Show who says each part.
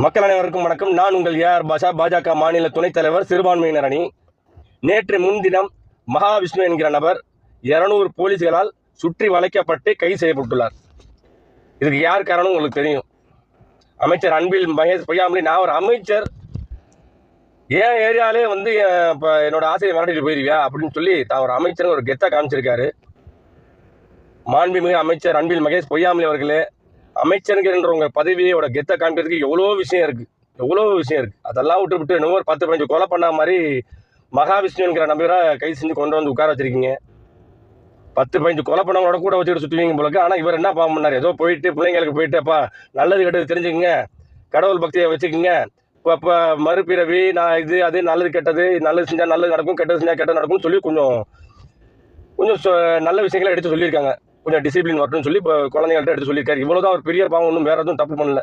Speaker 1: மக்கள் அனைவருக்கும் வணக்கம். நான் உங்கள் ஏஆர் பாஷா, பாஜக மாநில துணைத் தலைவர், சிறுபான்மையினர் அணி. நேற்று முன்தினம் மகாவிஷ்ணு என்கிற நபர் 200 போலீஸ்களால் சுற்றி வளைக்கப்பட்டு கைது செய்யப்பட்டுள்ளார். இதுக்கு யார் காரணம் உங்களுக்கு தெரியும். அமைச்சர் அன்பில் மகேஷ் பொய்யாமொழி. நான் ஒரு அமைச்சர், என் ஏரியாலே வந்து இப்போ என்னோட ஆசையை மிரட்டிட்டு போயிருவியா அப்படின்னு சொல்லி தான் ஒரு அமைச்சர் ஒரு கெத்தாக காமிச்சிருக்காரு. மாண்புமிகு அமைச்சர் அன்பில் மகேஷ் பொய்யாமொழி அவர்களே, அமைச்சருங்கிறவங்க பதவியோட கெத்தை காமிக்கிறதுக்கு எவ்வளோ விஷயம் இருக்குது. அதெல்லாம் விட்டு இன்னும் ஒரு 10-15 கொலை பண்ண மாதிரி மகாவிஷ்ணு என்கிற நம்பரை கைது செஞ்சு கொண்டு வந்து உட்கார வச்சிருக்கீங்க. 10-15 கொலை பண்ணவங்களோட கூட வச்சுக்கிட்டு சுற்றுவீங்க போலக்கு. ஆனால் இவர் என்ன பாவம் பண்ணார்? ஏதோ போயிட்டு பிள்ளைங்களுக்கு போயிட்டு, அப்பா நல்லது கெட்டது தெரிஞ்சுக்கங்க, கடவுள் பக்தியை வச்சுக்கோங்க, இப்போ மறுபிறவி, நான் இது அது நல்லது கெட்டது, நல்லது செஞ்சால் நல்லது நடக்கும், கெட்டது செஞ்சால் கெட்டது நடக்கும்னு சொல்லி கொஞ்சம் நல்ல விஷயங்களை எடுத்து சொல்லியிருக்காங்க. கொஞ்சம் டிசிப்ளின் வரணும்னு சொல்லி இப்போ குழந்தைங்கள்ட்ட எடுத்து சொல்லியிருக்காரு. இவ்வளோதான் ஒரு பெரிய பாவம், ஒன்றும் வேறு எதுவும் தப்பு பண்ணல.